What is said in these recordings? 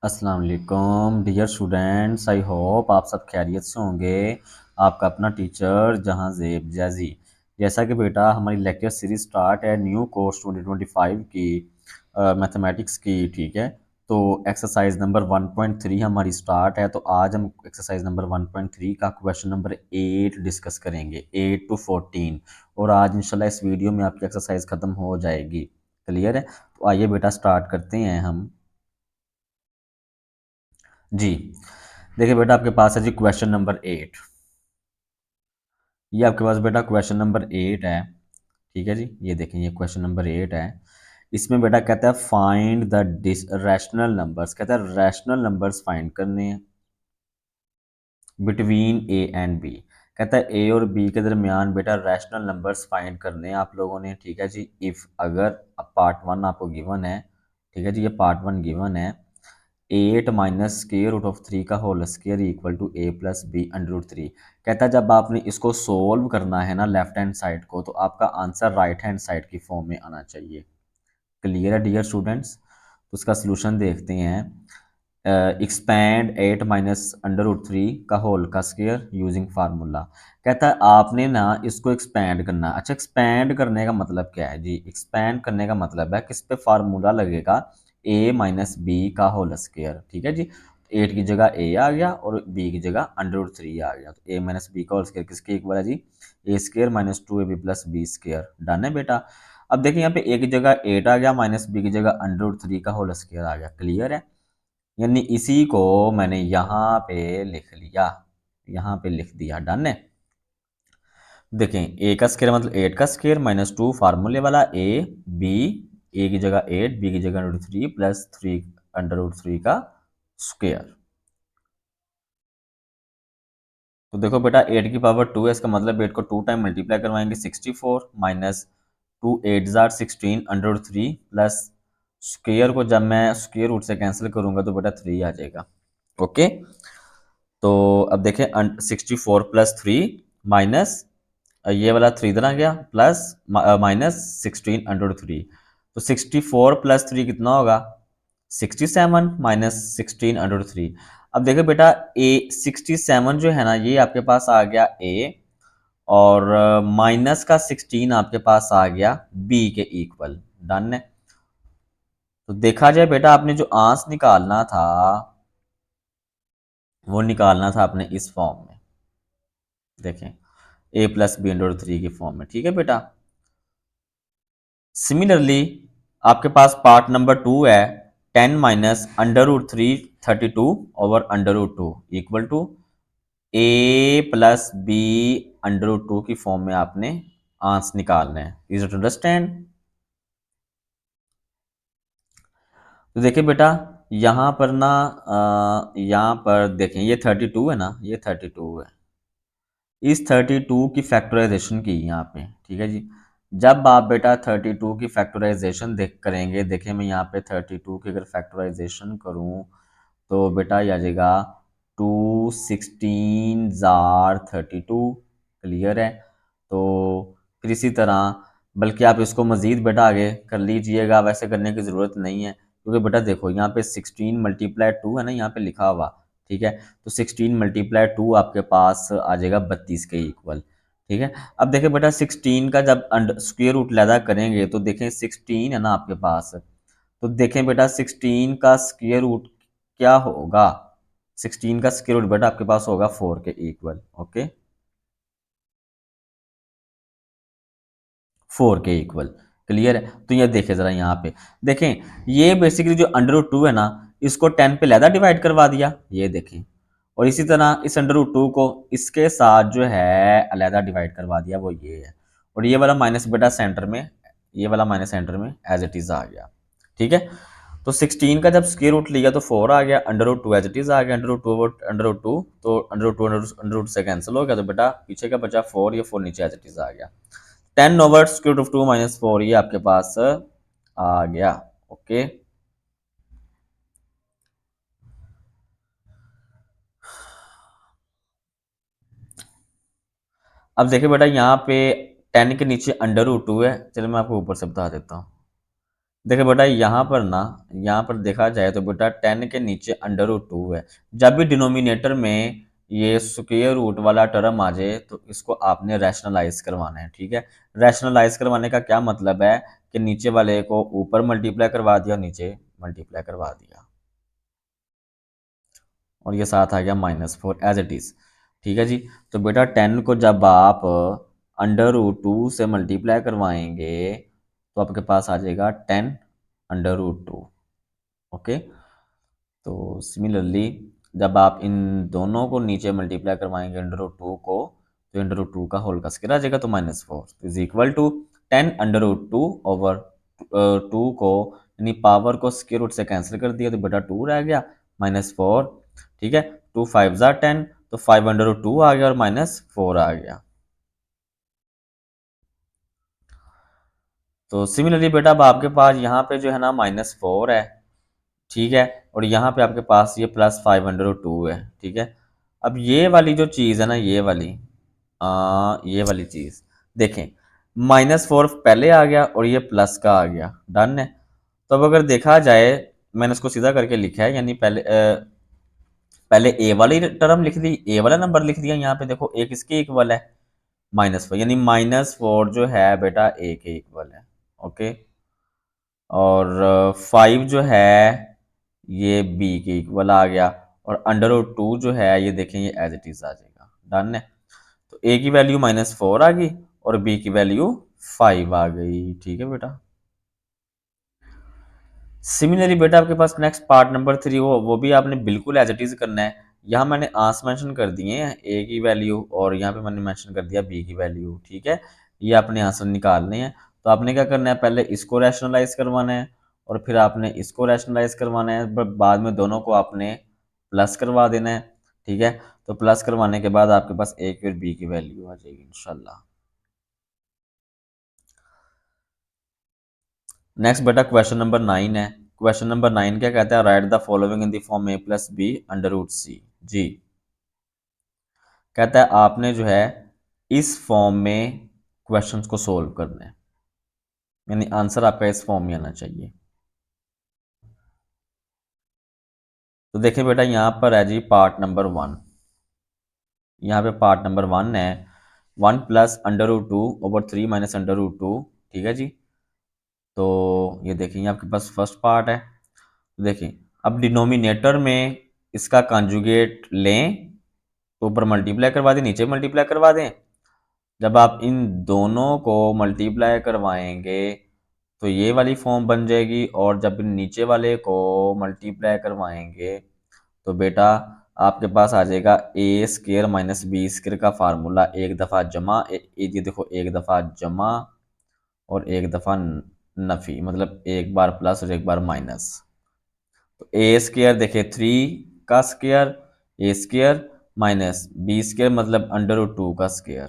अस्सलाम वालेकुम dear students, I hope आप सब खैरियत से होंगे। आपका अपना टीचर जहां ज़ेब जैज़ी। जैसा कि बेटा हमारी लेक्चर सीरीज स्टार्ट है न्यू कोर्स 2025 की मैथमेटिक्स की, ठीक है। तो एक्सरसाइज नंबर 1.3 हमारी स्टार्ट है। तो आज हम एक्सरसाइज नंबर 1.3 का क्वेश्चन नंबर 8 डिस्कस करेंगे, 8 to 14। और आज इंशाल्लाह इस वीडियो में आपकी एक्सरसाइज ख़त्म हो जाएगी। क्लियर है? तो आइए बेटा स्टार्ट करते हैं हम। जी देखिए बेटा, आपके पास है जी क्वेश्चन नंबर 8। ये आपके पास बेटा क्वेश्चन नंबर 8 है, ठीक है जी। ये देखें, ये क्वेश्चन नंबर 8 है। इसमें बेटा कहता है फाइंड द रैशनल नंबर्स, कहता है रैशनल नंबर्स फाइंड करने हैं बिटवीन ए एंड बी। कहता है ए और बी के दरमियान बेटा रैशनल नंबर्स फाइंड करने हैं आप लोगों ने, ठीक है जी। इफ़ अगर पार्ट वन आपको गिवन है, ठीक है जी, ये पार्ट वन गिवन है। 8 माइनस स्केयर रूट ऑफ 3 का whole square equal to A plus B under root 3। कहता है जब आपने इसको सोल्व करना है ना लेफ्ट हैंड साइड को, तो आपका आंसर राइट हैंड साइड की फॉर्म में आना चाहिए। क्लियर है डियर स्टूडेंट्स? तो उसका सोल्यूशन देखते हैं। एक्सपैंड 8 माइनस अंडर रूट 3 का होल का स्केयर यूजिंग फार्मूला। कहता है आपने ना इसको एक्सपैंड करना है। अच्छा, एक्सपैंड करने का मतलब क्या है जी? एक्सपैंड करने का मतलब है कि इस पे फार्मूला लगेगा ए माइनस बी का होल स्केयर, ठीक है जी। 8 की जगह ए आ गया और बी की जगह अंडर रूट 3 आ गया। तो ए माइनस बी का होल स्केयर किसके इक्वल है जी? A square minus 2ab plus b square. Done है बेटा। अब देखिए यहाँ पे ए की जगह 8 आ गया, माइनस बी की जगह अंडर रूट 3 का होल स्केयर आ गया। क्लियर है? यानी इसी को मैंने यहाँ पे लिख लिया, यहाँ पे लिख दिया। डन है। देखें, ए का स्केयर मतलब 8 का स्केयर माइनस 2 फार्मूले वाला ए बी, ए की जगह 8, बी की जगह रूट 3 प्लस 3 अंडर रूट 3 का स्क्वायर। तो देखो बेटा 8 की पावर 2 है, इसका मतलब 8 को 2 टाइम मल्टीप्लाई करवाएंगे 64 माइनस 2 8 जार 16 अंडर रूट 3 प्लस स्क्वायर को जब मैं स्क्वायर रूट से कैंसिल करूंगा तो बेटा 3 आ जाएगा। ओके, तो अब देखें 64 प्लस 3 माइनस ये वाला 3 इधर आ गया प्लस माइनस 16 अंडर 3। तो 64 प्लस 3 कितना होगा? 67 माइनस 16 अंडर 3। अब देखो बेटा ए 67 जो है ना, ये आपके पास आ गया ए, और माइनस का 16 आपके पास आ गया बी के इक्वल। डन है। तो देखा जाए बेटा, आपने जो आंसर निकालना था वो निकालना था आपने इस फॉर्म में। देखें, ए प्लस बी अंडर 3 की फॉर्म में, ठीक है बेटा। सिमिलरली आपके पास पार्ट नंबर 2 है, 10 minus under root 3 32 over under root 2 equal to A plus B under root 2 की फॉर्म में आपने आंसर निकालना है। Is it understand? तो देखिए बेटा, यहाँ पर ना यहाँ पर देखें, ये 32 है ना, ये 32 है। इस 32 की फैक्टराइजेशन की यहाँ पे, ठीक है जी। जब आप बेटा 32 की फैक्टराइजेशन देख करेंगे, देखें मैं यहाँ पे 32 की अगर फैक्टराइजेशन करूँ तो बेटा ये आ जाएगा 2 16 जार 32। क्लियर है? तो फिर इसी तरह, बल्कि आप इसको मज़ीद बेटा आगे कर लीजिएगा, वैसे करने की ज़रूरत नहीं है क्योंकि बेटा देखो यहाँ पे 16 मल्टीप्लाई 2 है ना, यहाँ पे लिखा हुआ, ठीक है। तो 16 मल्टीप्लाई 2 आपके पास आ जाएगा 32 के इक्वल, ठीक है। अब देखें बेटा 16 का जब स्क्वायर रूट लैदा करेंगे तो देखें 16 है ना आपके पास, तो देखें बेटा 16 का स्क्वायर रूट क्या होगा? 16 का स्क्वायर रूट बेटा आपके पास होगा 4 के इक्वल। ओके, 4 के इक्वल। क्लियर है? तो ये देखें जरा यहाँ पे, देखें ये बेसिकली जो अंडर रूट 2 है ना, इसको 10 पे लैदा डिवाइड करवा दिया, ये देखें। और इसी तरह इस अंडर रूट 2 को इसके साथ जो है अलहदा डिवाइड करवा दिया, वो ये है। और ये वाला माइनस बेटा सेंटर में, ये वाला माइनस सेंटर में एज इट इज आ गया, ठीक है। तो 16 का जब स्क्वायर रूट लिया तो 4 आ गया, under root 2 as it is आ गया, अंडर रूट 2 तो अंडर रूट 2 अंडर रूट से कैंसिल हो गया, तो बेटा पीछे का बचा 4, ये 4 नीचे एज इट इज आ गया। 10 over square root of 2 minus 4 ये आपके पास आ गया। ओके, अब देखिए बेटा यहाँ पे 10 के नीचे अंडर रूट 2 है। चलो मैं आपको ऊपर से बता देता हूँ। देखिए बेटा यहाँ पर देखा जाए तो बेटा 10 के नीचे अंडर रूट 2 है। जब भी डिनोमिनेटर में ये स्क्वायर रूट वाला टर्म आ जाए तो इसको आपने रैशनलाइज करवाना है, ठीक है। रैशनलाइज करवाने का क्या मतलब है कि नीचे वाले को ऊपर मल्टीप्लाई करवा दिया, नीचे मल्टीप्लाई करवा दिया, और ये साथ आ गया -4 एज इट इज, ठीक है जी। तो बेटा 10 को जब आप अंडर रूट 2 से मल्टीप्लाई करवाएंगे तो आपके पास आ जाएगा 10 अंडर रूट 2। ओके, तो सिमिलरली जब आप इन दोनों को नीचे मल्टीप्लाई करवाएंगे अंडर रूट 2 को, तो अंडर रूट 2 का होल का स्क्वायर आ जाएगा, तो -4 is equal to 10 under root 2 over 2 को, यानी पावर को स्क्वायर रूट से कैंसिल कर दिया तो बेटा 2 रह गया -4, ठीक है। 2 5 ज़ा 10, तो 5 अंडर रूट 2 आ गया और -4 आ गया। तो सिमिलरली बेटा अब आपके पास यहाँ पे जो है ना -4 है, ठीक है, और यहाँ पे आपके पास ये +502 है, ठीक है। अब ये वाली जो चीज़ है ना, ये वाली चीज़ देखें, -4 पहले आ गया और ये प्लस का आ गया, डन है। तो अब अगर देखा जाए, मैंने इसको सीधा करके लिखा है, यानी पहले ए वाली टर्म लिख दी, ए वाला नंबर लिख दिया, यहाँ पे देखो एक इसके इक्वल है -4, यानी -4 जो है बेटा ए के इक्वल है। ओके, और 5 जो है ये बी के इक्वल आ गया, और अंडर रूट 2 जो है ये देखें ये एज इट इज आ जाएगा, डन है। तो ए की वैल्यू -4 आ गई और बी की वैल्यू 5 आ गई, ठीक है बेटा। सिमिलरली बेटा आपके पास नेक्स्ट पार्ट नंबर 3 हो, वो भी आपने बिल्कुल एज इट इज करना है। यहाँ मैंने आंस मेंशन कर दिए हैं ए की वैल्यू, और यहाँ पे मैंने मेंशन कर दिया बी की वैल्यू, ठीक है। ये आपने आंसर निकालने हैं, तो आपने क्या करना है, पहले इसको रैशनलाइज करवाना है और फिर आपने इसको रैशनलाइज करवाना है, बट बाद में दोनों को आपने प्लस करवा देना है, ठीक है। तो प्लस करवाने के बाद आपके पास ए की और बी की वैल्यू आ जाएगी इंशाल्लाह। नेक्स्ट बेटा क्वेश्चन नंबर 9 है। क्वेश्चन नंबर 9 क्या कहता है, write the following in the form a plus B under root c. जी, कहता है आपने जो है इस फॉर्म में क्वेश्चंस को सोल्व करना है, यानी आंसर आपका इस फॉर्म में आना चाहिए। तो देखिए बेटा यहाँ पर है जी पार्ट नंबर 1, यहाँ पे पार्ट नंबर 1 है 1 plus under root 2 over 3 minus under root 2, ठीक है जी। तो ये देखिए आपके पास फर्स्ट पार्ट है। देखिए अब डिनोमिनेटर में इसका कॉन्जुगेट लें तो ऊपर मल्टीप्लाई करवा दें, नीचे मल्टीप्लाई करवा दें। जब आप इन दोनों को मल्टीप्लाई करवाएंगे तो ये वाली फॉर्म बन जाएगी, और जब नीचे वाले को मल्टीप्लाई करवाएंगे तो बेटा आपके पास आ जाएगा ए स्क्र माइनस बी स्क्र का फार्मूला, एक दफ़ा जमा ये देखो एक दफ़ा जमा और एक दफ़ा नफ़ी, मतलब एक बार प्लस और एक बार माइनस। तो ए स्क्र देखिए 3 का स्क्र, ए स्क्र माइनस बी स्क्र मतलब अंडर रूट 2 का स्क्र।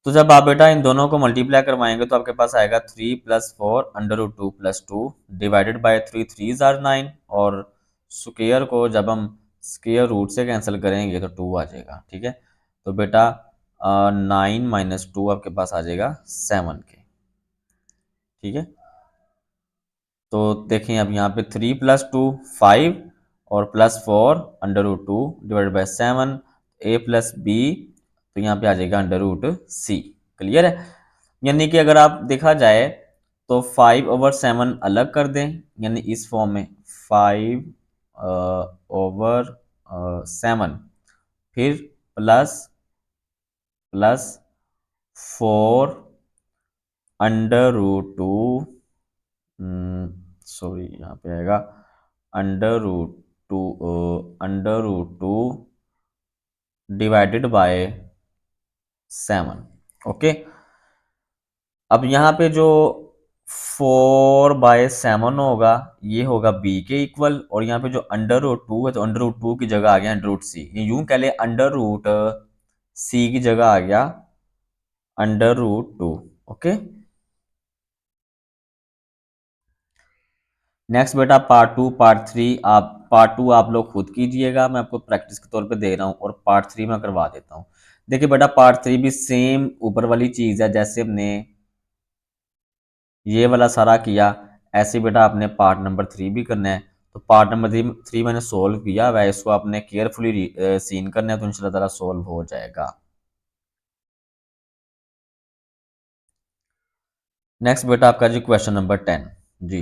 तो जब आप बेटा इन दोनों को मल्टीप्लाई करवाएंगे तो आपके पास आएगा 3 plus 4 under root 2 plus 2 divided by 3, 3 ज़ार 9, और स्क्वायर को जब हम स्क्वायर रूट से कैंसिल करेंगे तो 2 आ जाएगा, ठीक है। तो बेटा 9 - 2 आपके पास आ जाएगा 7 के, ठीक है। तो देखें अब यहाँ पे 3 प्लस 2 5 और plus 4 under root 2 divided by 7, A plus B, तो यहाँ पे आ जाएगा अंडर रूट सी। क्लियर है, यानी कि अगर आप देखा जाए तो 5/7 अलग कर दें, यानी इस फॉर्म में 5/7, फिर plus plus 4 under root 2, sorry यहाँ पे आएगा under root 2, under root 2 divided by 7। Okay, अब यहाँ पे जो 4/7 होगा ये होगा बी के इक्वल, और यहाँ पे जो अंडर रूट 2 है तो अंडर रूट 2 की जगह आ गया अंडर रूट सी, यूं कह ले अंडर रूट सी की जगह आ गया अंडर रूट 2। ओके, नेक्स्ट बेटा पार्ट 2 आप लोग खुद कीजिएगा, मैं आपको प्रैक्टिस के तौर पे दे रहा हूँ, और पार्ट 3 मैं करवा देता हूँ। देखिए बेटा पार्ट 3 भी सेम ऊपर वाली चीज़ है, जैसे हमने ये वाला सारा किया, ऐसे बेटा आपने पार्ट नंबर 3 भी करना है। तो पार्ट नंबर 3 मैंने सोल्व किया हुआ है, इसको आपने केयरफुली सीन करना है, तो इंशाल्लाह ताला सोल्व हो जाएगा। नेक्स्ट बेटा आपका जी क्वेश्चन नंबर 10। जी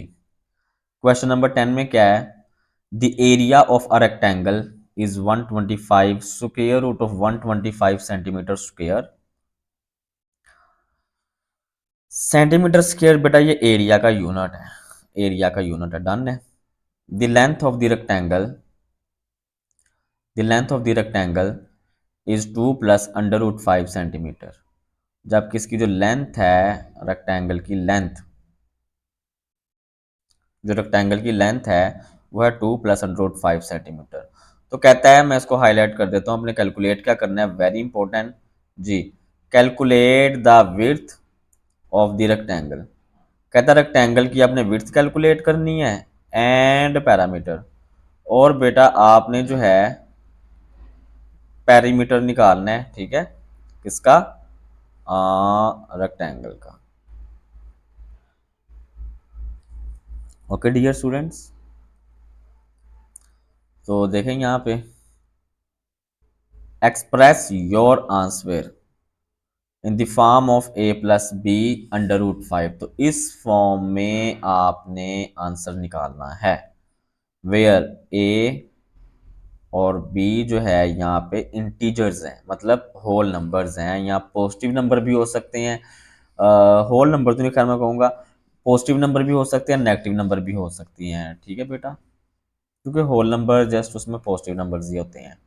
क्वेश्चन नंबर 10 में क्या है, the area of a rectangle is 125 square root of 125 centimetre square. Centimetre square बेटा ये एरिया का यूनिट है, एरिया का यूनिट है, डन है। The length of the rectangle, the length of the rectangle is 2 plus under root 5 centimetre. जबकि इसकी जो लेंथ है, रेक्टेंगल की लेंथ, जो रेक्टेंगल की लेंथ है वो है 2 प्लस अंडर रूट 5 सेंटीमीटर। तो कहता है, मैं इसको हाईलाइट कर देता हूँ, अपने कैलकुलेट क्या करना है, वेरी इंपॉर्टेंट जी, calculate the width of the rectangle. कहता है रेक्टेंगल की आपने विड्थ कैलकुलेट करनी है एंड पैरामीटर, और बेटा आपने जो है पैरीमीटर निकालना है, ठीक है, किसका, रेक्टेंगल का। ओके डियर स्टूडेंट्स, तो देखें यहाँ पे, express your answer in the form of A plus B under root 5। तो इस फॉर्म में आपने आंसर निकालना है, वेयर ए और बी जो है यहाँ पे इंटीजर्स हैं, मतलब होल नंबर्स हैं, या पॉजिटिव नंबर भी हो सकते हैं, होल नंबर तो नहीं खैर मैं कहूँगा, पॉजिटिव नंबर भी हो सकते हैं, नेगेटिव नंबर भी हो सकती हैं, ठीक है बेटा, क्योंकि होल नंबर जस्ट उसमें पॉजिटिव नंबर्स ही होते हैं।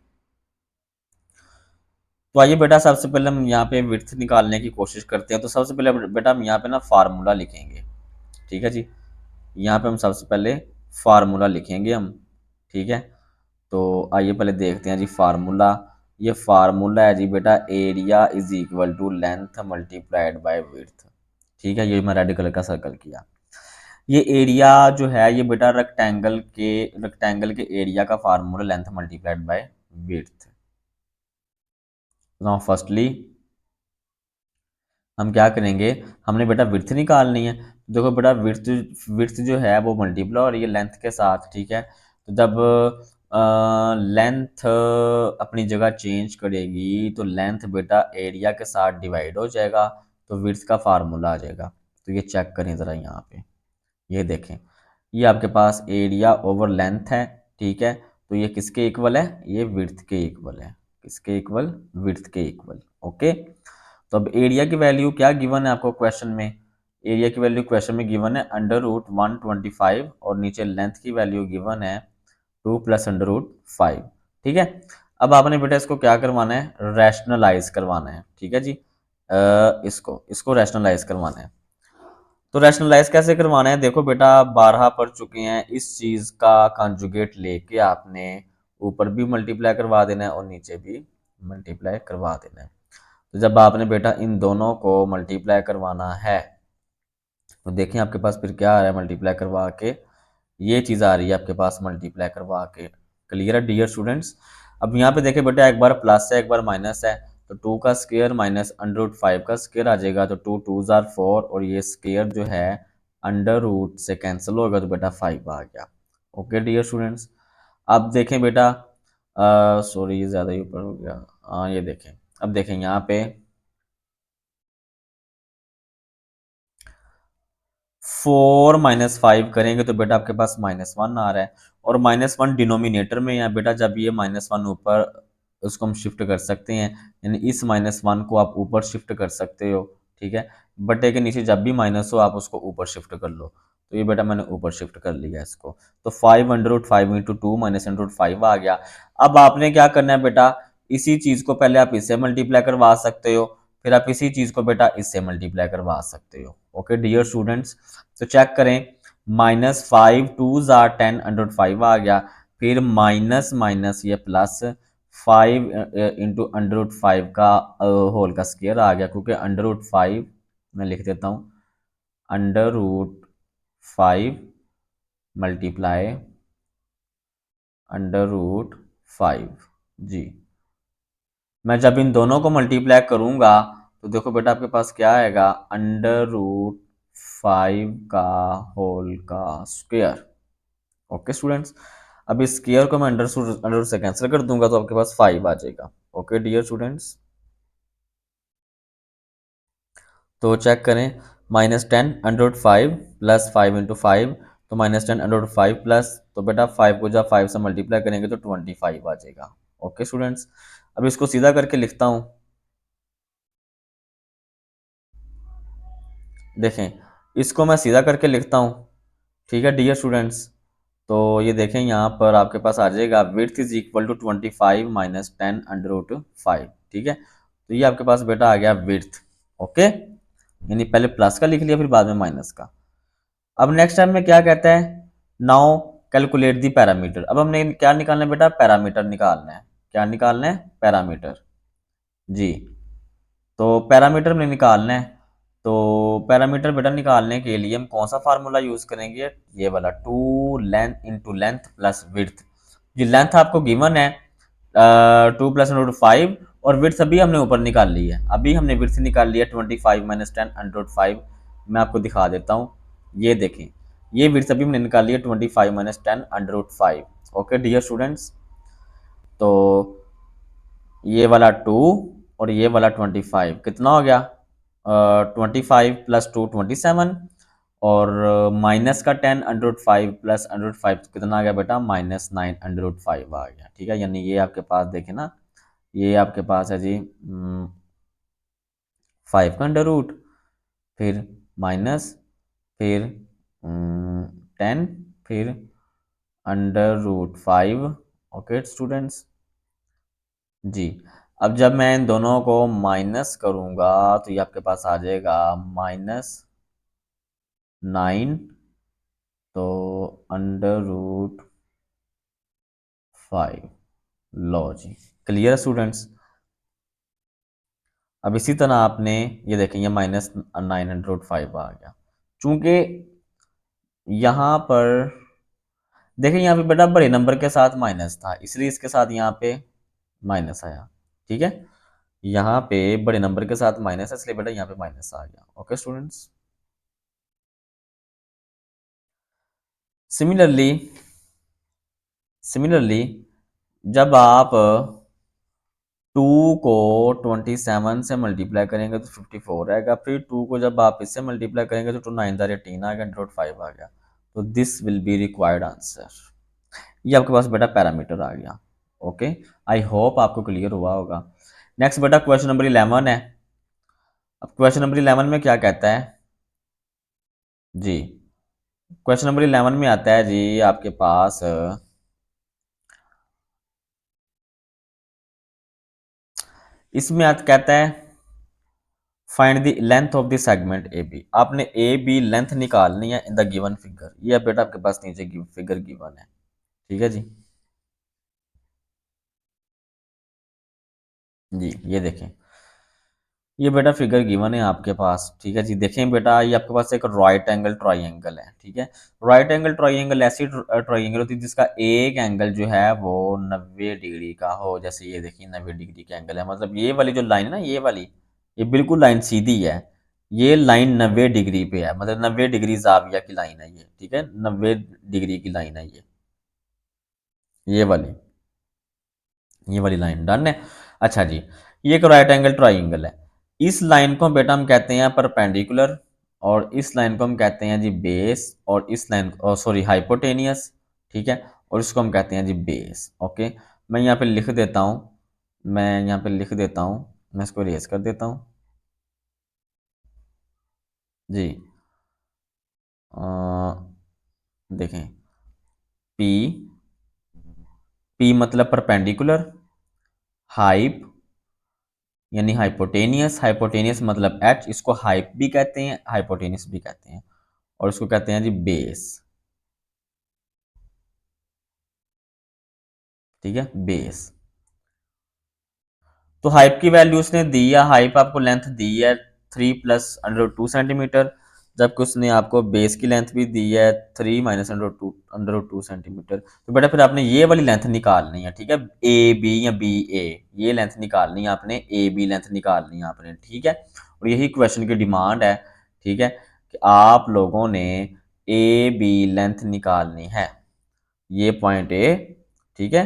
तो आइए बेटा सबसे पहले हम यहाँ पे विड्थ निकालने की कोशिश करते हैं। तो सबसे पहले बेटा हम यहाँ पे ना फार्मूला लिखेंगे, ठीक है जी, यहाँ पे हम सबसे पहले फार्मूला लिखेंगे हम, ठीक है। तो आइए पहले देखते हैं जी फार्मूला। ये फार्मूला है जी बेटा, area is equal to length multiplied by width, ठीक है, ये मैं रेड कलर का सर्कल किया। ये एरिया जो है ये बेटा रेक्टेंगल के एरिया का formula length multiplied by width. Now firstly हम क्या करेंगे, हमने बेटा विड्थ निकालनी है। देखो बेटा विड्थ विड्थ जो है वो मल्टीप्लाई हो रही है लेंथ के साथ, ठीक है। तो जब लेंथ अपनी जगह चेंज करेगी तो लेंथ बेटा एरिया के साथ डिवाइड हो जाएगा, तो विड्थ का फार्मूला आ जाएगा। तो ये चेक करें ज़रा यहाँ पे, ये देखें, ये आपके पास एरिया ओवर लेंथ है, ठीक है। तो ये किसके इक्वल है, ये विड्थ के इक्वल है, किसके इक्वल, विड्थ के इक्वल। ओके, तो अब एरिया की वैल्यू क्या गिवन है आपको क्वेश्चन में, एरिया की वैल्यू क्वेश्चन में गिवन है अंडर रूट 125, और नीचे लेंथ की वैल्यू गिवन है 2 प्लस अंडर रूट 5, ठीक है। अब आपने बेटा इसको क्या करवाना है, रैशनलाइज करवाना है, ठीक है जी, इसको इसको रैशनलाइज करवाना है। तो रैशनलाइज कैसे करवाना है, देखो बेटा 12 पढ़ चुके हैं, इस चीज का कॉन्जुगेट लेके आपने ऊपर भी मल्टीप्लाई करवा देना है और नीचे भी मल्टीप्लाई करवा देना है। तो जब आपने बेटा इन दोनों को मल्टीप्लाई करवाना है, तो देखें आपके पास फिर क्या आ रहा है, मल्टीप्लाई करवा के ये चीज़ आ रही है आपके पास मल्टीप्लाई करवा के। क्लियर है डियर स्टूडेंट्स। अब यहाँ पे देखें बेटा एक बार प्लस है एक बार माइनस है, तो 2 का स्क्वायर माइनस अंडर रूट 5 का स्क्वायर आ जाएगा, तो 2 2 जार 4, और ये स्क्वायर जो है अंडर रूट से कैंसिल होगा, तो बेटा 5 आ गया। ओके डियर स्टूडेंट्स, अब देखें बेटा, सॉरी ये ज़्यादा ही ऊपर हो गया, हाँ ये देखें, अब देखें यहाँ पे 4 - 5 करेंगे तो बेटा आपके पास -1 आ रहा है, और -1 डिनोमिनेटर में है बेटा, जब ये -1 ऊपर, उसको हम शिफ्ट कर सकते हैं, यानी इस -1 को आप ऊपर शिफ्ट कर सकते हो, ठीक है। बटे के नीचे जब भी माइनस हो आप उसको ऊपर शिफ्ट कर लो, तो ये बेटा मैंने ऊपर शिफ्ट कर लिया इसको। तो 5 √5 इंटू 2 -√5 आ गया। अब आपने क्या करना है बेटा, इसी चीज़ को पहले आप इससे मल्टीप्लाई करवा सकते हो, फिर आप इसी चीज़ को बेटा इससे मल्टीप्लाई करवा सकते हो। ओके डियर स्टूडेंट्स, तो चेक करें, -5 2 जार 10 √5 आ गया, फिर माइनस माइनस ये प्लस 5 इंटू √5 का होल का स्क्वायर आ गया, क्योंकि √5 मैं लिख देता हूँ, √5 मल्टीप्लाई √5 जी, मैं जब इन दोनों को मल्टीप्लाई करूंगा तो देखो बेटा आपके पास क्या आएगा, √5 का होल का स्क्वायर। ओके स्टूडेंट्स, अब इस स्क्वायर को मैं अंडर से कैंसिल कर दूंगा तो आपके पास 5 आ जाएगा। ओके डियर स्टूडेंट्स, तो चेक करें, -10 √5 प्लस 5 × 5, तो -10 √5 प्लस, तो बेटा 5 को जब 5 से मल्टीप्लाई करेंगे तो 25 आ जाएगा। ओके स्टूडेंट्स, अब इसको सीधा करके लिखता हूँ। देखें, इसको मैं सीधा करके लिखता हूँ, ठीक है डियर स्टूडेंट्स। तो ये देखें यहाँ पर आपके पास आ जाएगा width is equal to 25 minus 10 √5, ठीक है। तो ये आपके पास बेटा आ गया विड्थ। ओके, यानी पहले प्लस का लिख लिया फिर बाद में माइनस का। अब नेक्स्ट टाइम में क्या कहता है, नाउ कैलकुलेट दी पैरामीटर। अब हमने क्या निकालना है बेटा, पैरामीटर निकालना है। क्या निकालना है, पैरामीटर जी। तो पैरामीटर हमने निकालना है, तो पैरामीटर बेटा निकालने के लिए हम कौन सा फार्मूला यूज करेंगे, ये वाला 2 लेंथ प्लस विड्थ। जी लेंथ आपको गिवन है 2 + √5, और विड्थ अभी हमने ऊपर निकाल ली है। अभी हमने विड्थ निकाल लिया 25 माइनस 10 √5। मैं आपको दिखा देता हूँ, ये देखें, ये विड्थ अभी हमने निकाल लिया 25 माइनस 10 √5। ओके डियर स्टूडेंट्स, तो ये वाला 2 और ये वाला 25 कितना हो गया, 25 + 2 27, और माइनस का 10 √5 प्लस 105 कितना आ गया बेटा, -9 √5 आ गया। ठीक है, यानी ये आपके पास देखे ना, ये आपके पास है जी 5 का अंडर रूट, फिर माइनस, फिर 10, फिर √5। ओके स्टूडेंट्स जी, अब जब मैं इन दोनों को माइनस करूंगा तो ये आपके पास आ जाएगा -9, तो √5। लो जी, क्लियर स्टूडेंट्स। अब इसी तरह आपने ये देखें, ये -9 √5 आ गया। चूंकि यहाँ पर देखें, यहाँ पे बेटा बड़े नंबर के साथ माइनस था इसलिए इसके साथ यहाँ पे माइनस आया। ठीक है, यहाँ पे बड़े नंबर के साथ माइनस है इसलिए बेटा यहाँ पे माइनस आ गया। ओके स्टूडेंट्स, सिमिलरली सिमिलरली जब आप 2 को 27 से मल्टीप्लाई करेंगे तो 54 आएगा, फिर 2 को जब आप इससे मल्टीप्लाई करेंगे तो 2 9 × 18 आ गया, √5 आ गया। तो this will be required answer. ये आपके पास बेटा पैरामीटर आ गया। ओके, आई होप आपको क्लियर हुआ होगा। नेक्स्ट बेटा क्वेश्चन नंबर 11 है। अब क्वेश्चन नंबर 11 में क्या कहता है जी, क्वेश्चन नंबर 11 में आता है जी आपके पास इसमें कहता है find the length of the segment A B. आपने ए बी लेंथ निकालनी है इन द गिवन फिगर। ये बेटा आपके पास नीचे फिगर गिवन है। ठीक है जी, जी ये देखें, ये बेटा फिगर गिवन है आपके पास। ठीक है जी, देखें बेटा, ये आपके पास एक राइट एंगल ट्राइंगल है। ठीक है, राइट एंगल ट्राइंगल ऐसी ट्राइंगल होती है जिसका एक एंगल जो है वो 90 डिग्री का हो। जैसे ये देखिए 90 डिग्री का एंगल है, मतलब ये वाली जो लाइन है ना, ये वाली, ये बिल्कुल लाइन सीधी है। ये लाइन 90 डिग्री पे है, मतलब 90 डिग्री जाविया की लाइन है ये। ठीक है, 90 डिग्री की लाइन है ये वाली लाइन डन है। अच्छा जी, ये एक राइट एंगल ट्राइंगल है। इस लाइन को बेटा हम कहते हैं परपेंडिकुलर, और इस लाइन को हम कहते हैं जी बेस, और इस लाइन को सॉरी हाइपोटेनियस। ठीक है, और इसको हम कहते हैं जी बेस। ओके, मैं यहाँ पे लिख देता हूँ, मैं इसको रेज कर देता हूँ जी। देखें, पी, पी मतलब परपेंडिकुलर, हाइप यानी हाइपोटेनियस, हाइपोटेनियस मतलब एच, इसको हाइप भी कहते हैं हाइपोटेनियस भी कहते हैं, और इसको कहते हैं जी बेस। ठीक है, बेस। तो हाइप की वैल्यू उसने दी है, हाइप आपको लेंथ दी है 3 + √2 सेंटीमीटर। जबकि उसने आपको बेस की लेंथ भी दी है 3 - अंडर रूट 2 सेंटीमीटर। तो बेटा फिर आपने ये वाली लेंथ निकालनी है, ठीक है, ए बी या बी ए, ये लेंथ निकालनी है आपने, ए बी लेंथ निकालनी है आपने, ठीक है। और यही क्वेश्चन की डिमांड है, ठीक है, कि आप लोगों ने ए बी लेंथ निकालनी है, ये पॉइंट ए, ठीक है,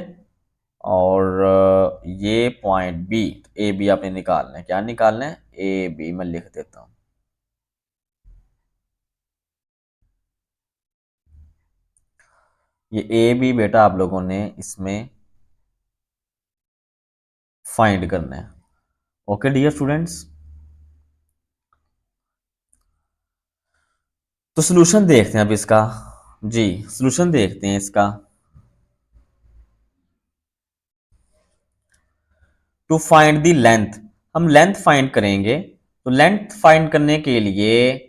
और ये पॉइंट बी, ए बी आपने निकालना है। क्या निकालना है? A B. मैं लिख देता हूँ, ये ए बी बेटा आप लोगों ने इसमें फाइंड करना है। ओके डियर स्टूडेंट्स, तो सॉल्यूशन देखते हैं अब इसका। जी, सॉल्यूशन देखते हैं इसका। टू फाइंड द लेंथ, हम लेंथ फाइंड करेंगे। तो लेंथ फाइंड करने के लिए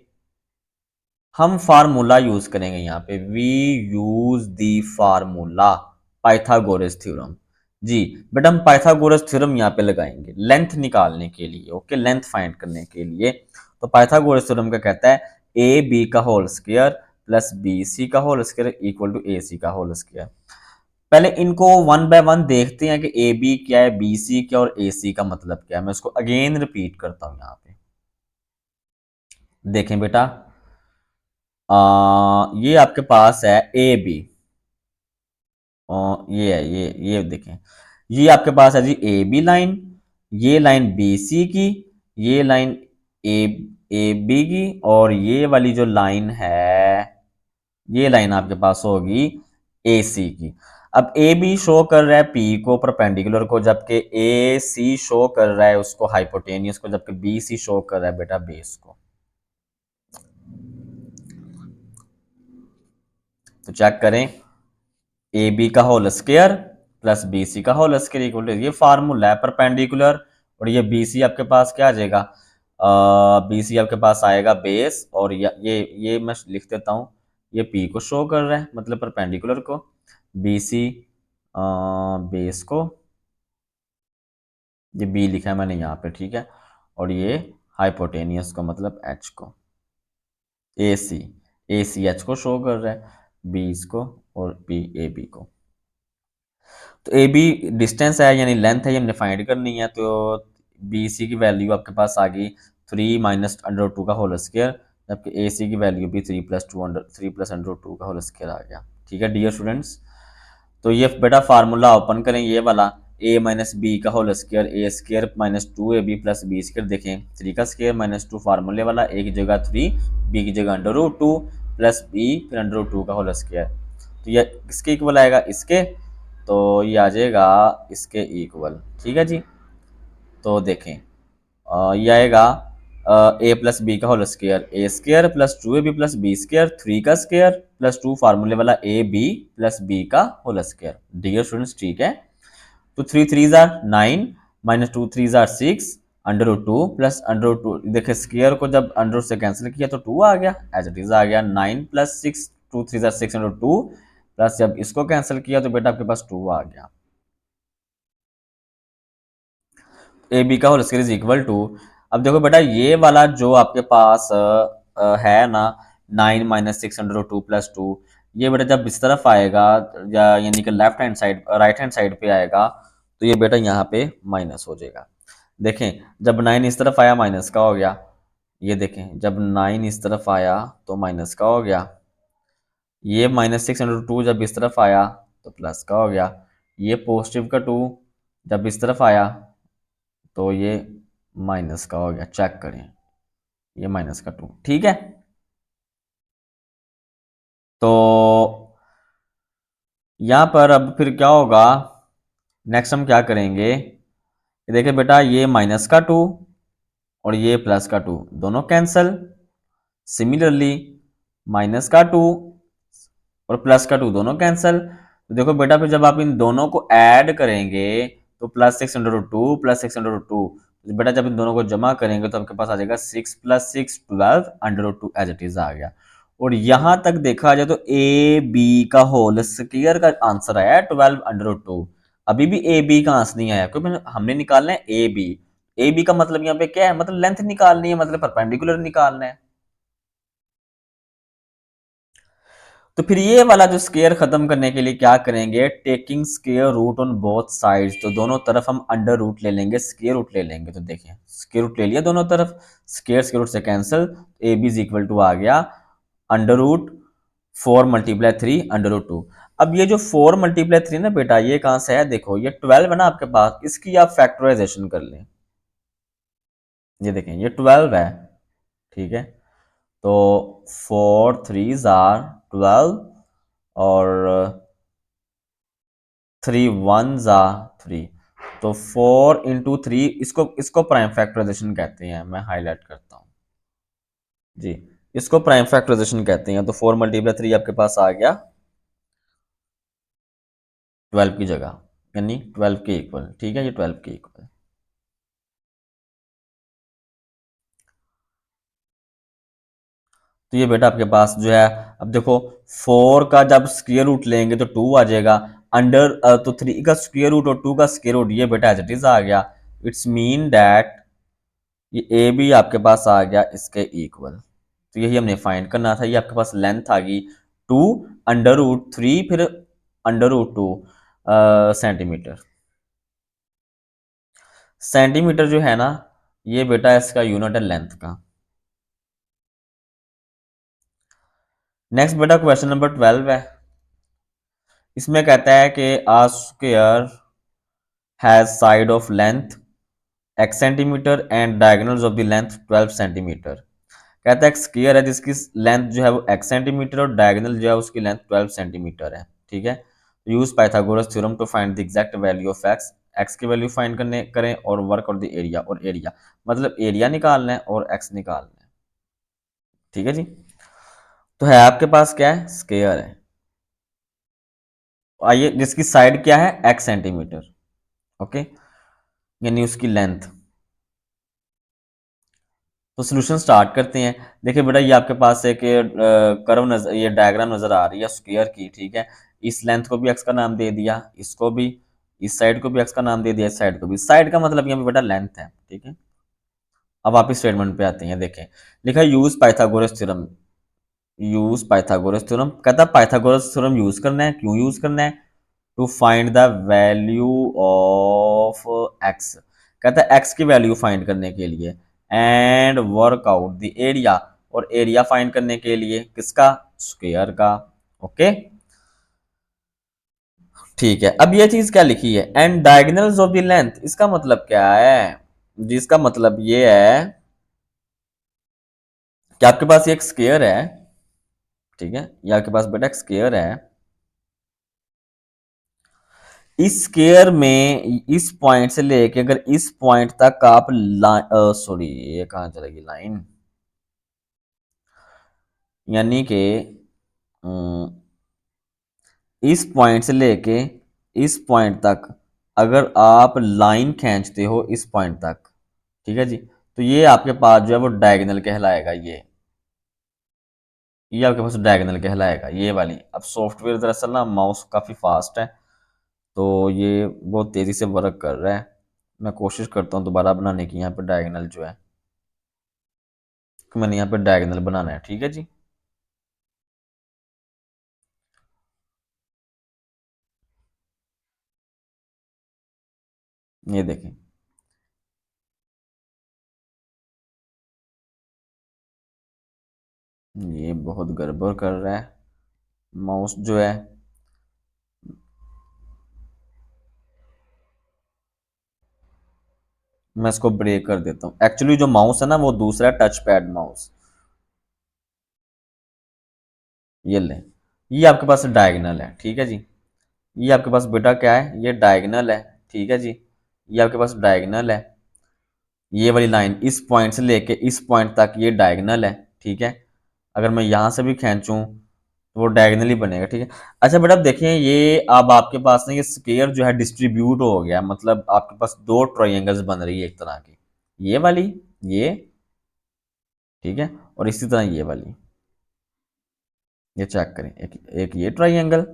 हम फार्मूला यूज करेंगे। यहाँ पे we use the formula Pythagoras theorem. जी बेटा, हम पाइथागोरस थ्योरम यहाँ पे लगाएंगे लेंथ निकालने के लिए। ओके, लेंथ फाइंड करने के लिए। तो पाइथागोरस थ्योरम का कहता है ए बी का whole square plus B C का whole square equal to A C का होल स्क्वायर। पहले इनको वन बाय वन देखते हैं कि ए बी क्या है, बी सी क्या और ए सी का मतलब क्या है। मैं उसको अगेन रिपीट करता हूं यहाँ पे। देखें बेटा, ये आपके पास है ए बी, ये है, ये देखें, ये आपके पास है जी ए बी लाइन, ये लाइन बी सी की, ये लाइन ए ए बी की, और ये वाली जो लाइन है, ये लाइन आपके पास होगी ए सी की। अब ए बी शो कर रहा है पी को परपेंडिकुलर को, जबकि ए सी शो कर रहा है उसको हाइपोटेनियस को, जबकि बी सी शो कर रहा है बेटा बेस को। तो चेक करें, ए बी का whole square plus B C का होल स्क्वायर इक्वल टू, ये फार्मूला है परपेंडिकुलर, और ये बी सी आपके पास क्या आ जाएगा, बी सी आपके पास आएगा बेस, और ये मैं लिख देता हूँ, ये पी को शो कर रहा है मतलब परपेंडिकुलर को, बी सी बेस को, ये बी लिखा है मैंने यहाँ पे, ठीक है, और ये हाइपोटेनियस को मतलब एच को, ए सी एच को शो कर रहा है, बी को और बी ए बी को। तो ए बी डिस्टेंस है यानी लेंथ है, ये हमने फाइंड करनी है। तो बी सी की वैल्यू आपके पास आ गई 3 - अंडर रूट 2 का होल स्क्वायर, जबकि ए सी की वैल्यू भी 3 + अंडर रूट 2 का होल स्क्वायर आ गया। ठीक है डियर स्टूडेंट्स, तो ये बेटा फार्मूला ओपन करें, ये वाला ए माइनस बी का whole square, a square minus 2ab plus b square. देखें 3 का स्क्वायर माइनस 2 फार्मूले वाला, ए की जगह 3, बी की जगह अंडर रूट 2 प्लस बी फिर अंडर रूट 2 का होल स्क्वायर। तो ये किसके इक्वल आएगा, इसके, तो ये आ जाएगा इसके इक्वल। ठीक है जी, तो देखें ये आएगा ए प्लस बी का whole square, a square plus 2ab plus b square, 3 का स्क्वायर प्लस 2 फार्मूले वाला ए बी प्लस बी का होल स्क्वायर। डियर स्टूडेंट्स ठीक है, तो 3 3 जार 9 माइनस 2 3 जार 6 under root 2 plus under root 2। देखिए स्क्वायर को जब अंडर से कैंसिल किया तो 2 आ गया, एज इट इज आ गया 9 + 6, 2 3 जार 6 अंडर रूट 2 प्लस जब इसको कैंसिल किया तो बेटा आपके पास 2 आ गया। ए बी का whole square is equal to, अब देखो बेटा ये वाला जो आपके पास है ना 9 - 6 अंडर रूट 2 + 2, ये बेटा जब इस तरफ आएगा या यानी कि left hand side right hand side पे आएगा तो ये बेटा यहाँ पे माइनस हो जाएगा। देखें जब 9 इस तरफ आया माइनस का हो गया, ये देखें जब 9 इस तरफ आया तो माइनस का हो गया, ये -6 अंडर रूट 2 जब इस तरफ आया तो प्लस का हो गया, ये पॉजिटिव का 2 जब इस तरफ आया तो ये माइनस का हो गया। चेक करें, ये -2, ठीक है। तो यहां पर अब फिर क्या होगा, नेक्स्ट हम क्या करेंगे, देखिए बेटा ये -2 और ये +2 दोनों कैंसल, सिमिलरली -2 और +2 दोनों कैंसल। तो देखो बेटा फिर जब आप इन दोनों को ऐड करेंगे तो +6 अंडर रूट 2 +6 अंडर रूट 2, बेटा जब इन दोनों को जमा करेंगे तो आपके पास आ जाएगा 6 + 6 12 under root 2 as it is आ गया। और यहां तक देखा जाए तो ए बी का होल स्क्वायर का आंसर आया 12 अंडर रूट 2। अभी भी ए बी का आंसर नहीं आया क्योंकि हमने निकालना है ए बी। ए बी का मतलब यहाँ पे क्या है, मतलब लेंथ निकालनी है, मतलब परपेंडिकुलर निकालना है। तो फिर ये वाला जो स्केयर खत्म करने के लिए क्या करेंगे, taking square root on both sides, तो दोनों तरफ हम अंडर रूट ले लेंगे, स्केयर रूट ले लेंगे। तो देखें स्केयर रूट ले लिया दोनों तरफ, स्केयर स्केयर रूट से cancel, a b is equal to आ गया अंडर रूट 4 × 3 अंडर रूट 2। अब ये जो 4 × 3 ना बेटा, ये कहां से है, देखो ये 12 है ना आपके पास, इसकी आप फैक्टराइजेशन कर लें। ये देखें ये 12 है, ठीक है। तो 4 3 जार 12 और 3 1 जार 3, तो 4 × 3, इसको इसको प्राइम फैक्टराइजेशन कहते हैं, मैं हाईलाइट करता हूं जी, इसको प्राइम फैक्टराइजेशन कहते हैं। तो 4 × 3 आपके पास आ गया 12 की जगह, यानी 12 के इक्वल, ठीक है, ये 12 के इक्वल। तो ये बेटा आपके पास जो है, अब देखो 4 का जब स्क्वायर रूट लेंगे तो 2 आ जाएगा, अंडर तो 3 का स्क्वायर रूट और 2 का स्क्वायर रूट, ये बेटा एज इट इज आ गया। इट्स मीन दैट ये ए बी आपके पास आ गया इसके इक्वल। तो यही हमने फाइंड करना था। ये आपके पास लेंथ आ गई 2 √3 फिर √2 सेंटीमीटर। सेंटीमीटर जो है ना, ये बेटा इसका यूनिट है लेंथ का। नेक्स्ट बेटा क्वेश्चन नंबर 12 है। इसमें कहता है कि a square has side of length x centimetre and diagonals of the length 12 centimetre. कहता है एक स्क्वायर है जिसकी लेंथ जो है वो x सेंटीमीटर और डायगोनल जो है उसकी लेंथ 12 सेंटीमीटर है, ठीक है। Use Pythagoras theorem to find the exact value of x की वैल्यू फाइंड करने करें और वर्क और द एरिया, और एरिया मतलब एरिया निकालना है और x निकालना है, ठीक है जी। तो है आपके पास क्या है, स्क्वायर है, आइए जिसकी साइड क्या है x सेंटीमीटर, ओके, यानी उसकी लेंथ। तो सोल्यूशन स्टार्ट करते हैं। देखिए बेटा ये आपके पास एक कर्व नजर, ये डायग्राम नजर आ रही है स्क्वायर की, ठीक है। इस लेंथ को भी एक्स का नाम दे दिया, इसको भी, इस साइड को भी एक्स का नाम दे दिया, इस साइड को भी। साइड का मतलब यहाँ पे बेटा लेंथ है, ठीक है। अब आप इस स्टेटमेंट पे आते हैं, देखें लिखा है use Pythagoras theorem. Use Pythagoras theorem, कहता है पाइथागोरस थ्योरम यूज करना है, क्यों यूज करना है, to find the value of x. कहता है एक्स की वैल्यू फाइंड करने के लिए, and work out the area, और एरिया फाइंड करने के लिए किसका, स्क्वायर का, ओके, ठीक है। अब ये चीज क्या लिखी है, and diagonals of the length, इसका मतलब क्या है, जिसका मतलब ये है कि आपके पास ये एक स्क्वायर है, ठीक है, ये आपके पास बेटा एक स्क्वायर है। इस स्क्वायर में इस पॉइंट से लेके अगर इस पॉइंट तक आप सॉरी ये कहां चलेगी लाइन, यानी कि इस पॉइंट से लेके इस पॉइंट तक अगर आप लाइन खींचते हो इस पॉइंट तक, ठीक है जी, तो ये आपके पास जो है वो डायगोनल कहलाएगा। ये आपके पास डायगोनल कहलाएगा, ये वाली। अब सॉफ्टवेयर दरअसल ना माउस काफ़ी फास्ट है, तो ये बहुत तेज़ी से वर्क कर रहा है। मैं कोशिश करता हूँ दोबारा बनाने की, यहाँ पे डायगोनल जो है, मैंने यहाँ पे डायगोनल बनाना है, ठीक है जी। ये देखें, ये बहुत गड़बड़ कर रहा है माउस जो है। मैं इसको ब्रेक कर देता हूँ। एक्चुअली जो माउस है ना वो दूसरा टच पैड माउस, ये लें, ये आपके पास डायगोनल है, ठीक है जी। ये आपके पास बेटा क्या है, ये डायगोनल है, ठीक है जी। ये आपके पास डायगोनल है, ये वाली लाइन इस पॉइंट से लेके इस पॉइंट तक ये डायगोनल है, ठीक है। अगर मैं यहां से भी खींचूं तो वो डायगोनली बनेगा, ठीक है। अच्छा बेटा अब देखें, ये अब आपके पास ना ये स्क्वायर जो है डिस्ट्रीब्यूट हो गया, मतलब आपके पास दो ट्रायंगल्स बन रही है एक तरह की, ये वाली, ये, ठीक है, और इसी तरह ये वाली। ये चेक करें, एक ये ट्रायंगल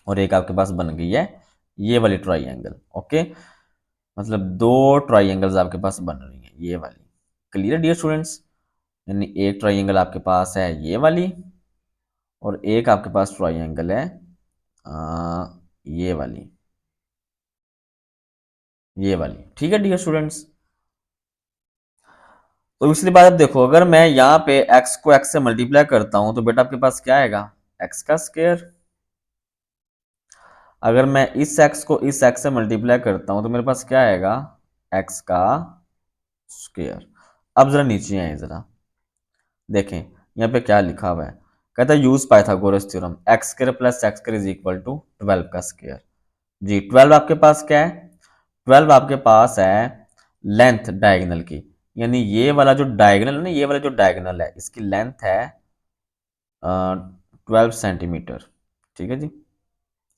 और एक आपके पास बन गई है ये वाली ट्रायंगल, ओके। मतलब दो ट्रायंगल्स आपके पास बन रही हैं ये वाली। क्लियर डियर स्टूडेंट्स, यानी एक ट्रायंगल आपके पास है ये वाली और एक आपके पास ट्राइंगल है ये वाली, ये वाली। ठीक है डियर स्टूडेंट्स। तो पिछली बार अब देखो, अगर मैं यहाँ पे x को x से मल्टीप्लाई करता हूं तो बेटा आपके पास क्या आएगा, x का स्क्वायर। अगर मैं इस x को इस x से मल्टीप्लाई करता हूं तो मेरे पास क्या आएगा, x का स्क्वायर। अब जरा नीचे आए, जरा देखें यहाँ पे क्या लिखा हुआ है। कहता है use Pythagoras theorem, x square plus x square is equal to 12 का स्क्वायर। जी 12 आपके पास क्या है, 12 आपके पास है लेंथ डायगोनल की, यानी ये वाला जो डायगोनल है ना, ये वाला जो डायगोनल है इसकी लेंथ है 12 सेंटीमीटर। ठीक है जी,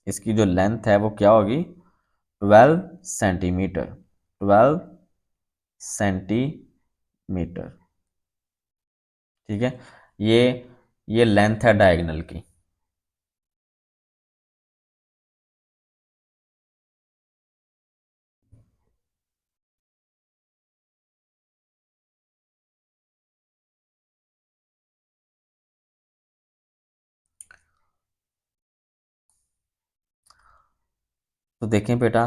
इसकी जो लेंथ है वो क्या होगी, 12 सेंटीमीटर, 12 सेंटीमीटर। ठीक है, ये ये लेंथ है डायगोनल की। तो देखें बेटा,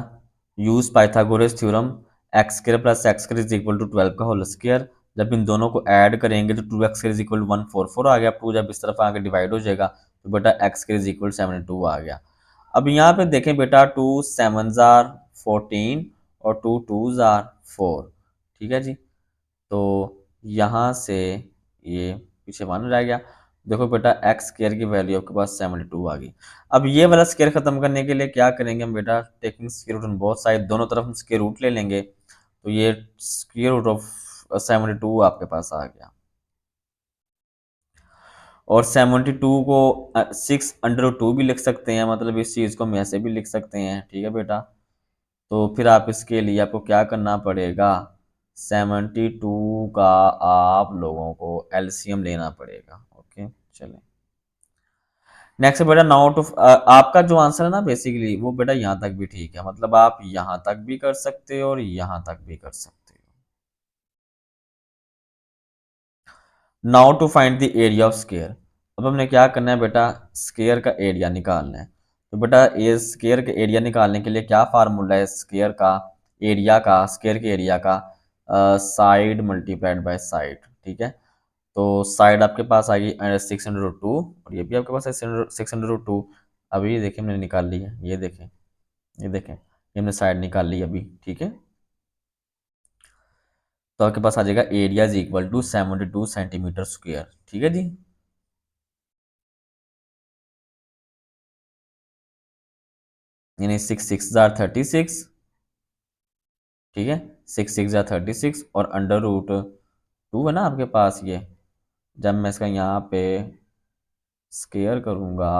use Pythagoras theorem, x square plus x square is equal to 12 का होल स्क्वायर। जब इन दोनों को ऐड करेंगे तो 2 x square is equal to 144 आ गया। 2 जब इस तरफ आके डिवाइड हो जाएगा तो बेटा एक्स स्क्वायर इज इक्वल 72 आ गया। अब यहाँ पे देखें बेटा, 2 7 जार 14 और 2 2 जार 4। ठीक है जी, तो यहाँ से ये पीछे 1 रह गया। देखो बेटा एक्स स्क्वायर की वैल्यू आपके पास 72 आ गई। अब ये वाला स्क्वायर खत्म करने के लिए क्या करेंगे हम बेटा, taking square root on both side, दोनों तरफ हम स्क्वायर रूट ले लेंगे। तो ये स्क्वायर रूट ऑफ 72 आपके पास आ गया। और 72 को 6 अंडर रूट 2 भी लिख सकते हैं, मतलब इस चीज़ को हम ऐसे भी लिख सकते हैं। ठीक है बेटा, तो फिर आप इसके लिए आपको क्या करना पड़ेगा, 72 का आप लोगों को एलसीएम लेना पड़ेगा। ओके चलें, नेक्स्ट बेटा नाउ टू, आपका जो आंसर है ना बेसिकली वो बेटा यहाँ तक भी ठीक है, मतलब आप यहाँ तक भी कर सकते हो और यहाँ तक भी कर सकते हो। Now to find the area of square. अब हमने क्या करना है बेटा, स्क्वायर का एरिया निकालना है। तो बेटा ये स्क्वायर के एरिया निकालने के लिए क्या फार्मूला है, स्क्वायर का एरिया का, स्क्वायर के एरिया का साइड मल्टीप्लाइड बाय साइड। ठीक है, तो साइड आपके पास आ गई 600√2 और ये भी आपके पास है 600√2। अभी ये देखिए मैंने निकाल ली है, ये देखें, ये देखें, ये हमने साइड निकाल ली अभी। ठीक है, तो आपके पास आ जाएगा area is equal to 72 centimetre square. ठीक है जी, यानी 6 6 जार 36। ठीक है, 6 6 जार 36 और अंडर रूट 2 है ना आपके पास ये। जब मैं इसका यहाँ पे स्क्वायर करूँगा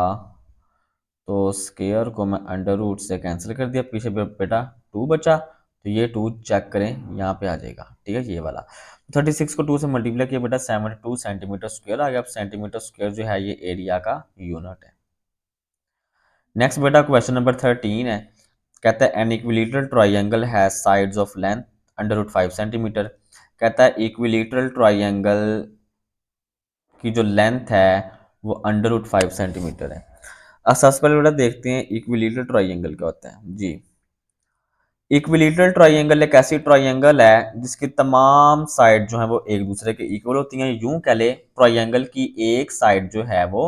तो स्क्वायर को मैं अंडर रूट से कैंसिल कर दिया, पीछे बेटा 2 बचा, तो ये 2 चेक करें यहाँ पे आ जाएगा। ठीक है, ये वाला 36 को 2 से मल्टीप्लाई किया बेटा 72 सेंटीमीटर स्क्वायर आ गया। अब सेंटीमीटर स्क्वायर जो है ये एरिया का यूनिट है। नेक्स्ट बेटा क्वेश्चन नंबर 13 है, कहता है an equilateral triangle has sides of length under root 5 centimetre. कहता है इक्विलेटरल ट्राइंगल की जो लेंथ है वो अंडर रूट 5 सेंटीमीटर है। अब सबसे पहले बेटा देखते हैं इक्विलेटरल ट्राइंगल क्या होता है जी। इक्विलेटरल ट्राइंगल एक ऐसी ट्राइंगल है जिसकी तमाम साइड जो है वो एक दूसरे के इक्वल होती हैं। यूं कह ले ट्राइंगल की एक साइड जो है वो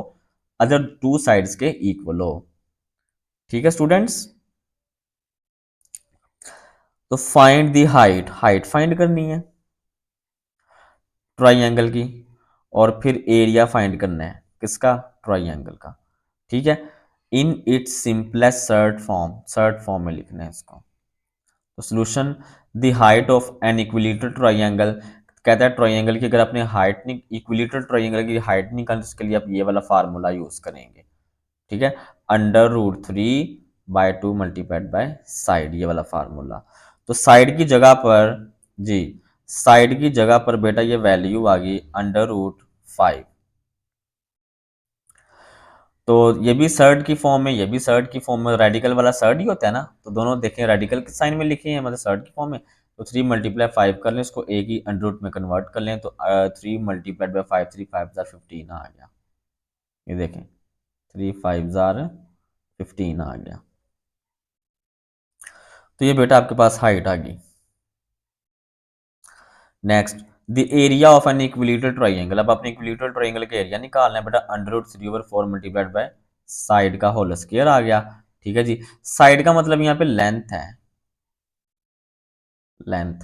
अदर 2 साइड्स के इक्वल हो। ठीक है स्टूडेंट्स, तो find the height, height find करनी है ट्राइंगल की, और फिर एरिया फाइंड करना है किसका, ट्राइंगल का। ठीक है, in its simplest surd form में लिखना है इसको। तो solution, the height of an equilateral triangle, कहता है ट्राइंगल की अगर अपने हाइट इक्विलेटरल ट्राइंगल की हाइट निकालने उसके लिए आप ये वाला फार्मूला यूज करेंगे। ठीक है, under root 3/2 multiplied by side, ये वाला फार्मूला। तो साइड की जगह पर जी, साइड की जगह पर बेटा ये वैल्यू आ गई अंडर रूट 5। तो ये भी सर्ड की फॉर्म में, ये भी सर्ड की फॉर्म में, रेडिकल वाला सर्ड ही होता है ना, तो दोनों देखें रेडिकल के साइन में लिखे हैं, मतलब सर्ड की फॉर्म में। तो 3 × 5 कर लें, इसको एक ही अंडर रूट में कन्वर्ट कर लें, तो 3 × 5 3 5 15 आ गया। ये देखें, 3 5 15 आ गया। तो ये बेटा आपके पास हाइट आ गई। Next, the area of an equilateral triangle. अब अपने इक्विलेटरल ट्राइंगल का एरिया निकालना है बेटा, √3/4 मल्टीप्लाइड बाय साइड का होल स्क्वायर आ गया। ठीक है जी, साइड का मतलब यहाँ पे लेंथ है, लेंथ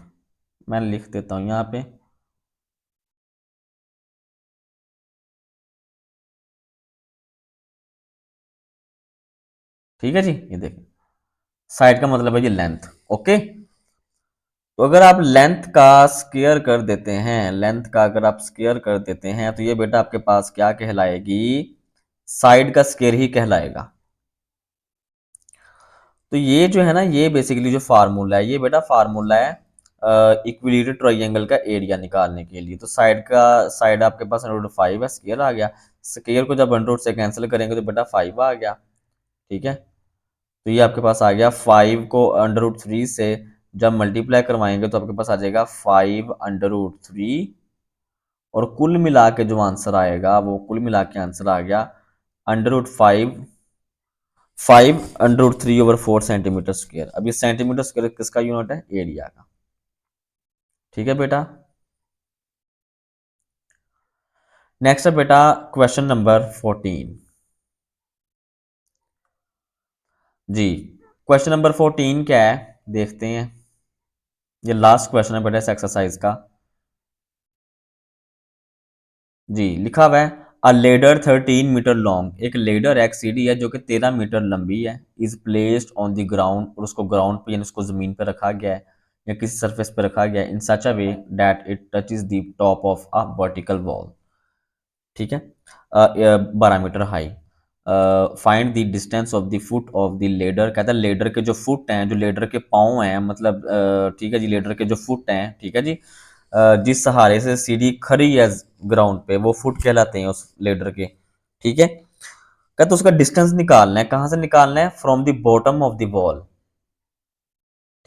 मैं लिख देता हूं यहाँ पे। ठीक है जी, ये देखिए साइड का मतलब है ये लेंथ। ओके, तो अगर आप लेंथ का स्क्वायर कर देते हैं, लेंथ का अगर आप स्क्वायर कर देते हैं तो ये बेटा आपके पास क्या कहलाएगी, साइड का स्क्वायर ही कहलाएगा। तो ये जो है ना, ये बेसिकली जो फार्मूला है, ये बेटा फार्मूला है इक्विलेटरल ट्राइंगल का एरिया निकालने के लिए। तो साइड का, साइड आपके पास √5 है, स्क्वायर आ गया। स्क्वायर को जब √रूट से कैंसिल करेंगे तो बेटा 5 आ गया। ठीक है, तो ये आपके पास आ गया। 5 को √3 से जब मल्टीप्लाई करवाएंगे तो आपके पास आ जाएगा 5 √3, और कुल मिला के जो आंसर आएगा वो कुल मिला के आंसर आ गया √5, 5 √3/4 सेंटीमीटर स्क्वायर। अब ये सेंटीमीटर स्क्वायर किसका यूनिट है, एरिया का। ठीक है बेटा, नेक्स्ट है बेटा क्वेश्चन नंबर 14 जी। क्वेश्चन नंबर 14 क्या है देखते हैं। ये लास्ट क्वेश्चन है बेटा इस एक्सरसाइज का। जी, लिखा हुआ है अ लेडर 13 मीटर लॉन्ग, एक लेडर एक सीढ़ी है जो कि 13 मीटर लंबी है, is placed on the ground, और उसको ग्राउंड पे यानी उसको जमीन पे रखा गया है या किसी सरफेस पे रखा गया है, in such a way that it touches the top of a vertical wall. ठीक है, 12 metre high. Find the distance of the foot of the ladder. कहता है लेडर के जो फुट हैं, जो लेडर के पाँव हैं, मतलब ठीक है जी, लेडर के जो फुट हैं, ठीक है जी, जिस सहारे से सीढ़ी खड़ी है ग्राउंड पे, वो फुट कहलाते हैं उस लेडर के। ठीक है, कहते उसका डिस्टेंस निकालना है। कहाँ से निकालना है, from the bottom of the wall.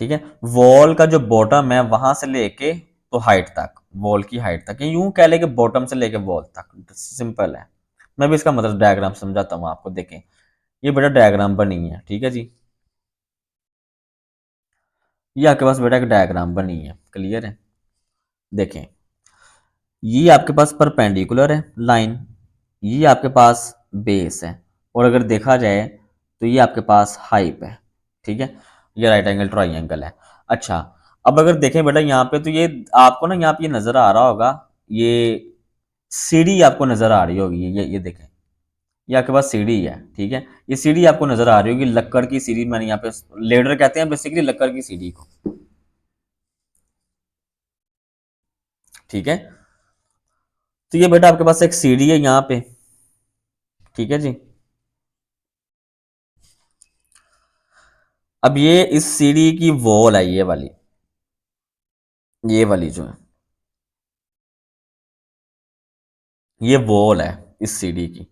ठीक है, वॉल का जो बॉटम है वहां से लेके तो हाइट तक, वॉल की हाइट तक, यूं कह ले कि बॉटम से लेके वॉल तक, सिंपल है। मैं भी इसका मतलब डायग्राम समझाता हूँ आपको, देखें ये बेटा डायग्राम बनी है। ठीक है जी, ये आपके पास बेटा एक डायग्राम बनी है, क्लियर है। देखें, ये आपके पास परपेंडिकुलर है लाइन, ये आपके पास बेस है, और अगर देखा जाए तो ये आपके पास हाइप है। ठीक है, ये राइट एंगल ट्राइंगल है। अच्छा, अब अगर देखें बेटा यहाँ पे, तो ये आपको ना यहाँ पे ये नजर आ रहा होगा, ये सीढ़ी आपको नजर आ रही होगी, ये देखें, ये आपके पास सीढ़ी है। ठीक है, ये सीढ़ी आपको नजर आ रही होगी, लक्कड़ की सीढ़ी, मैंने यहाँ पे लेडर कहते हैं बेसिकली लक्कड़ की सीढ़ी को। ठीक है, तो ये बेटा आपके पास एक सीढ़ी है यहाँ पे। ठीक है जी, अब ये इस सीढ़ी की वॉल है, ये वाली जो है, ये वॉल है इस सीढ़ी की।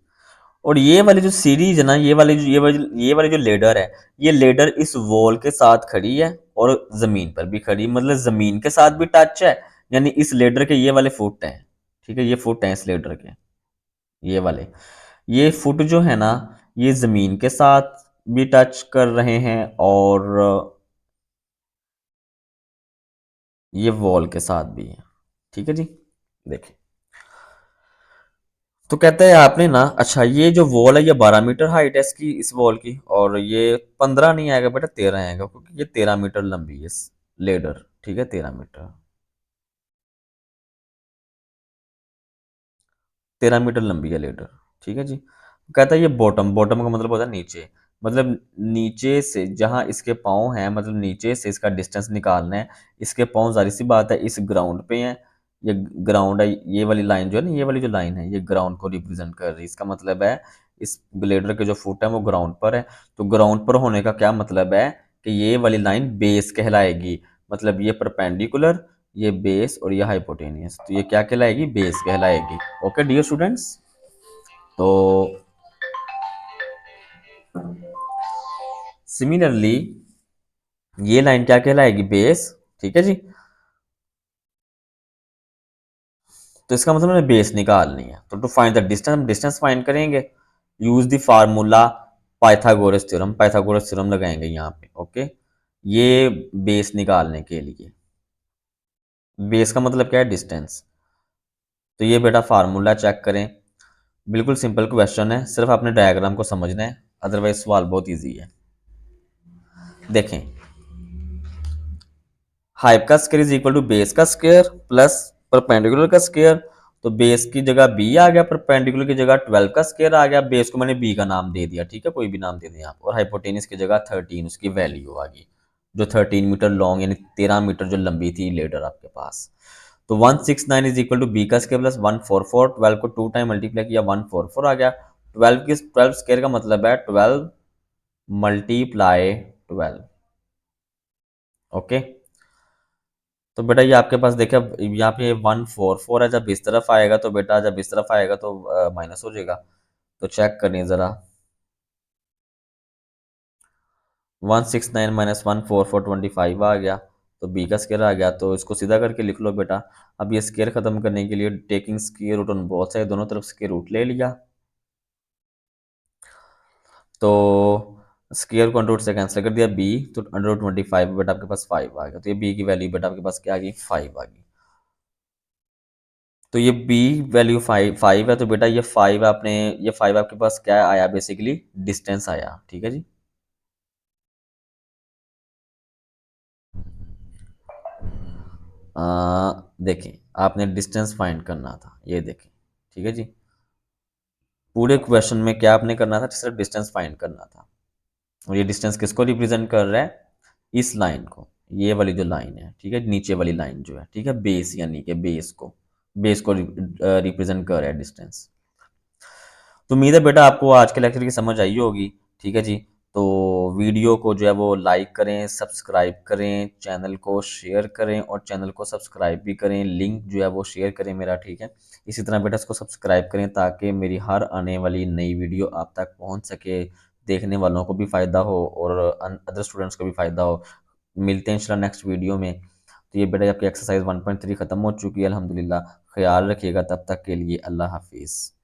और ये वाली जो सीढ़ी है ना, ये वाली जो लेडर है, ये लेडर इस वॉल के साथ खड़ी है और जमीन पर भी खड़ी, मतलब जमीन के साथ भी टच है, यानी इस लेडर के ये वाले फुट हैं। ठीक है, ये फुट हैं इस लेडर के, ये वाले, ये फुट जो है ना, ये जमीन के साथ भी टच कर रहे हैं और ये वॉल के साथ भी है। ठीक है जी, देखिए, तो कहते हैं आपने ना, अच्छा ये जो वॉल है ये 12 मीटर हाइट है इसकी, इस वॉल की, और ये 15 नहीं आएगा बेटा, 13 आएगा, क्योंकि ये 13 मीटर लंबी है लेडर। ठीक है, 13 मीटर, 13 मीटर लंबी है लेडर। ठीक है जी, कहता है ये बॉटम, बॉटम का मतलब होता है नीचे, मतलब नीचे से जहां इसके पाँव हैं, मतलब नीचे से इसका डिस्टेंस निकालना है। इसके पाँव जाहिर सी बात है इस ग्राउंड पे हैं, ये ग्राउंड है, ये वाली लाइन जो है ना, ये वाली जो लाइन है ये ग्राउंड को रिप्रेजेंट कर रही है। इसका मतलब है इस ग्लेडर के जो फुट है वो ग्राउंड पर है। तो ग्राउंड पर होने का क्या मतलब है कि ये वाली लाइन बेस कहलाएगी, मतलब ये परपेंडिकुलर, ये बेस, और ये हाइपोटेनियस, तो ये क्या कहलाएगी, बेस कहलाएगी। ओके डियर स्टूडेंट्स, तो सिमिलरली ये लाइन क्या कहलाएगी, बेस। ठीक है जी, तो इसका मतलब हमें बेस निकालनी है, तो टू फाइंड द डिस्टेंस, हम डिस्टेंस फाइंड करेंगे। Use the formula Pythagoras theorem लगाएंगे यहाँ पे। ओके, ये बेस निकालने के लिए, बेस का मतलब क्या है, डिस्टेंस। तो ये बेटा फार्मूला चेक करें, बिल्कुल सिंपल क्वेश्चन है, सिर्फ आपने डायग्राम को समझना है, अदरवाइज सवाल बहुत इजी है। देखें, हाइप का square is equal to base का स्क्वायर प्लस परपेंडिकुलर का स्क्वायर। तो बेस की जगह बी आ गया, परपेंडिकुलर की जगह 12 का स्क्वायर आ गया, बेस को मैंने बी का नाम दे दिया, ठीक है, कोई भी नाम दे दें आप, और हाइपोटेनिस की जगह 13 उसकी वैल्यू आ गई, जो 13 मीटर लॉन्ग यानी 13 मीटर जो लंबी थी लेडर आपके पास। तो 169 इज इक्वल टू बी का स्क्वायर प्लस 144, 12 को 2 टाइम मल्टीप्लाई किया 144 आ गया। 12 स्क्वायर का मतलब है 12 मल्टीप्लाई 12। ओके, तो बेटा ये आपके पास देखिए, अब यहाँ पे 144 है, जब इस तरफ आएगा तो बेटा, जब इस तरफ आएगा तो माइनस हो जाएगा। तो चेक करिए ज़रा, 169 माइनस 144 आ गया, तो बी का स्केयर आ गया, तो इसको सीधा करके लिख लो बेटा। अब ये स्केयर खत्म करने के लिए taking square root on both side, दोनों तरफ स्केयर रूट ले लिया, तो स्केयर को अंडर रूट से कैंसिल कर दिया बी, तो अंडर रूट 25 बेटा आपके पास 5 आ गया, तो ये बी की वैल्यू बेटा आपके पास क्या आ गई, 5 आ गई। तो ये बी वैल्यू 5 है, तो बेटा ये 5 आपने, ये 5 आपके पास क्या आया, बेसिकली डिस्टेंस आया, ठीक है जी। देखें, आपने डिस्टेंस फाइंड करना था, ये देखें, ठीक है जी। पूरे क्वेश्चन में क्या आपने करना था, सिर्फ डिस्टेंस फाइंड करना था। और ये डिस्टेंस किसको रिप्रेजेंट कर रहा है, इस लाइन को, ये वाली जो लाइन है, ठीक है, नीचे वाली लाइन जो है, ठीक है, बेस यानी कि बेस को रिप्रेजेंट कर रहा है डिस्टेंस। तो उम्मीद है बेटा आपको आज के लेक्चर की समझ आई होगी, ठीक है जी। तो वीडियो को जो है वो लाइक करें, सब्सक्राइब करें, चैनल को शेयर करें, और चैनल को सब्सक्राइब भी करें, लिंक जो है वो शेयर करें मेरा, ठीक है। इसी तरह बेटा इसको सब्सक्राइब करें ताकि मेरी हर आने वाली नई वीडियो आप तक पहुंच सके, देखने वालों को भी फ़ायदा हो और अदर स्टूडेंट्स को भी फ़ायदा हो। मिलते हैं इंशाल्लाह नेक्स्ट वीडियो में। तो ये बेटा आपकी एक्सरसाइज 1.3 ख़त्म हो चुकी है, अल्हम्दुलिल्लाह। ख्याल रखिएगा, तब तक के लिए अल्लाह हाफिज़।